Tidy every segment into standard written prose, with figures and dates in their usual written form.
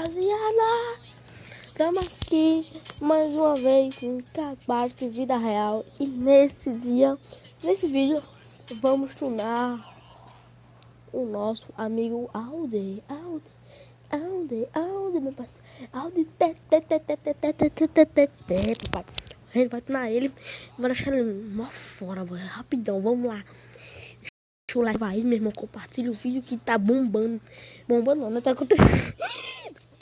rapaziada, estamos aqui mais uma vez em Trabalho de Vida Real. E nesse vídeo, vamos tunar o nosso amigo Aldi, meu parceiro. Aldi, papai. A gente vai tunar ele, vai deixar ele mó fora, boy. Rapidão, vamos lá. Deixa o like aí, meu irmão, compartilha o vídeo que tá bombando. Bombando não, né? Tá acontecendo.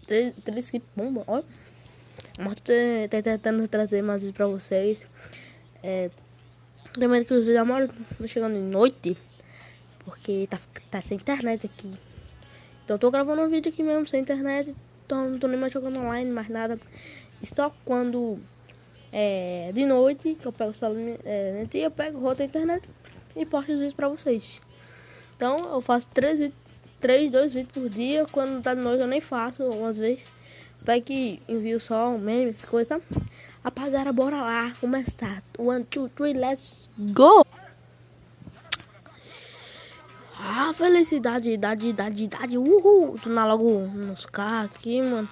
3 inscritos bombando, ó. Mas tô tentando trazer mais vídeos pra vocês. Também que os vídeos demoram chegando de noite, porque tá sem internet aqui. Então tô gravando um vídeo aqui mesmo, sem internet. Então não tô nem mais jogando online, mais nada. E só quando de noite, que eu pego o celular, eu pego, roto a internet e posto os vídeos pra vocês. Então eu faço 2 vídeos por dia. Quando tá de noite eu nem faço, algumas vezes. Pego e envio só um meme, essas coisas, tá? Rapaziada, bora lá começar. 1, 2, 3, let's go! Ah, felicidade, idade, uhul! Tunar logo nos carros aqui, mano.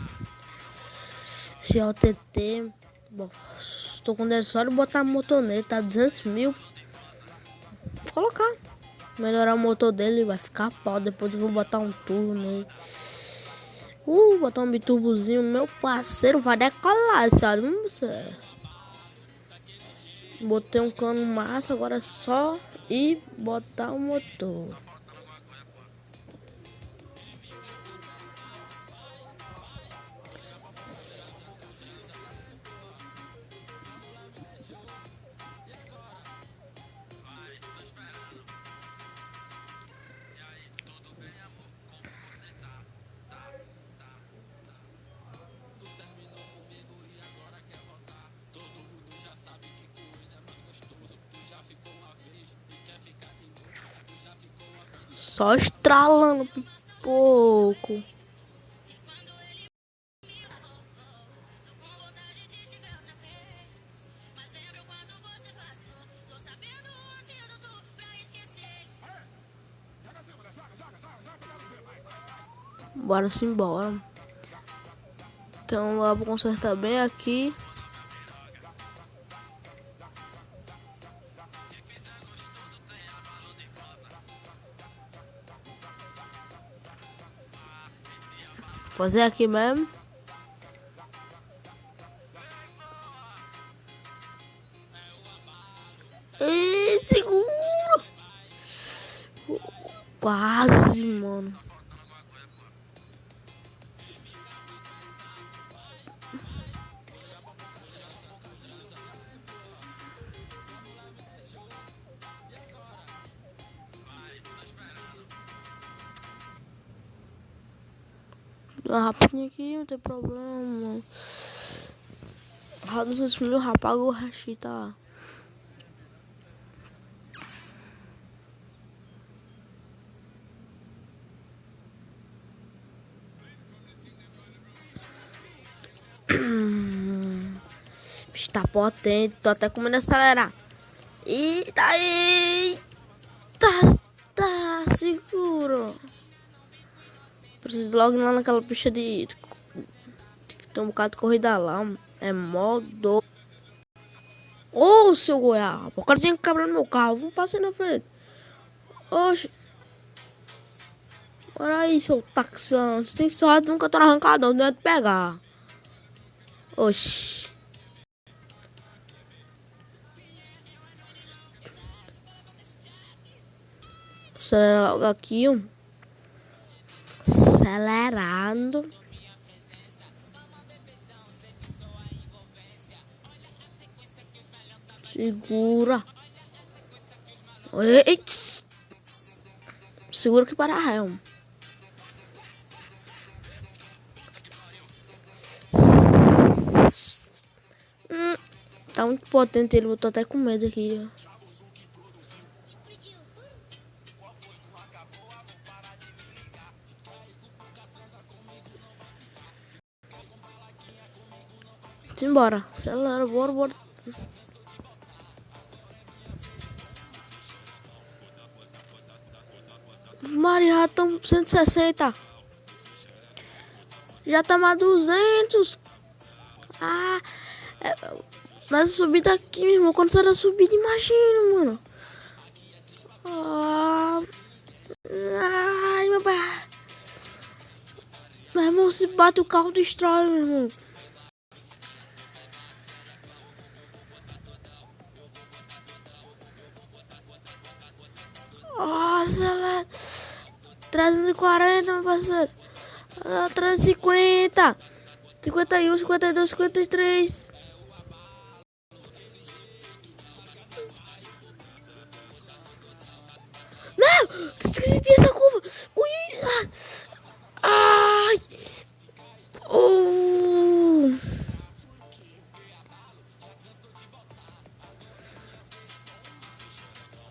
CLTT. Bom, estou com dinheiro só de botar a motor nele, tá 200 mil. Vou colocar. Melhorar o motor dele, vai ficar pau. Depois eu vou botar um turbo nele. Botar um biturbozinho, meu parceiro, vai decolar, sabe? Botei um cano massa, agora é só ir botar o motor. Só estralando um pouco. Bora se embora. Então lá vou consertar bem aqui. Fazer aqui mesmo. E seguro. Quase, mano. Deu uma rapinha aqui, não tem problema. Não sei se meu rapaz o resto tá. Está potente, tô até comendo acelerar. E daí tá seguro. Preciso logo ir lá naquela pista de tem um bocado de corrida lá. É modo. Ô, seu goiaba, o cara tinha que quebrar no meu carro. Vamos passar na frente. Oxe. Olha aí, seu taxão. Você tem sorte, nunca tô arrancado, não deve pegar. Oxi. Acelerar logo aqui, ó. Acelerando. Segura. Eita. Segura que para réu. Tá muito potente ele, eu tô até com medo aqui. Simbora, acelera, bora. Maria, estão 160. Já tá mais 200. Ah, nessa subida aqui, meu irmão. Quando sai da subida, imagina, mano. Ah, ai, meu pai. Meu irmão, se bate o carro, destrói, meu irmão. Nossa, 340, meu parceiro. 350. 51, 52, 53. Não! Esqueci essa curva. Ui, ai. Oh.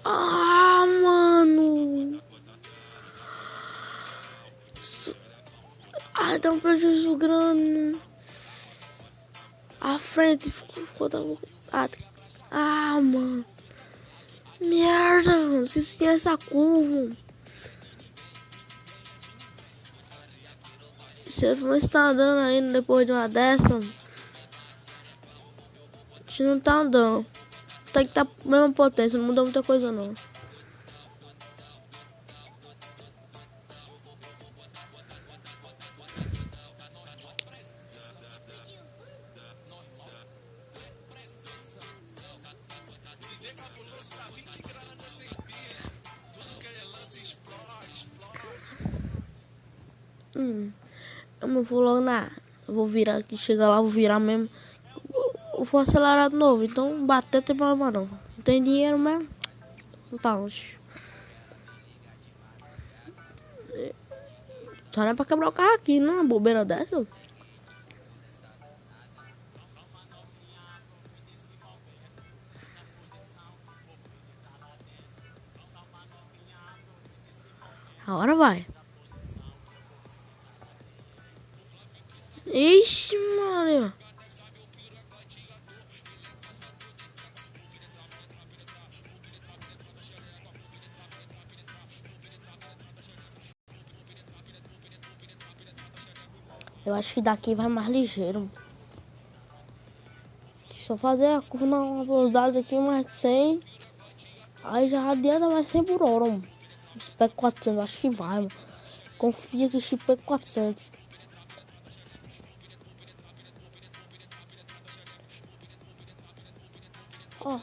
Ah, mano. Ah, dá um prejuízo grande. A frente ficou da Ah, mano. Merda, mano. Se tem essa curva. Se eu não está andando ainda depois de uma dessa, a gente não tá andando. Tem que estar tá mesma potência, não muda muita coisa não. Eu não vou logo na. Eu vou virar aqui, chegar lá, vou virar mesmo. Eu vou acelerar de novo, então bater tem problema não. Não tem dinheiro mesmo. Não tá longe. Só não é pra quebrar o carro aqui, não é uma bobeira dessa. Agora vai. Ixi, Maria. Eu acho que daqui vai mais ligeiro. Se eu fazer a curva na velocidade aqui mais de 100, aí já adianta mais 100 por hora, mano. Spec 400, acho que vai, mano. Confia que esse Spec 400. Ó, oh,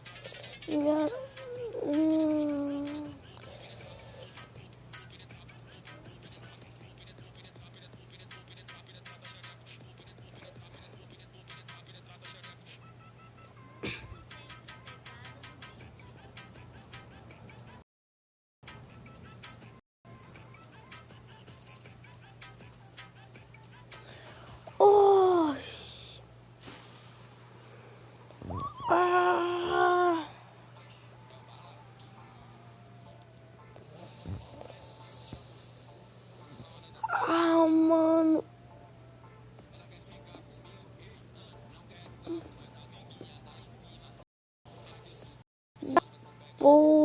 ah, mano. Pô.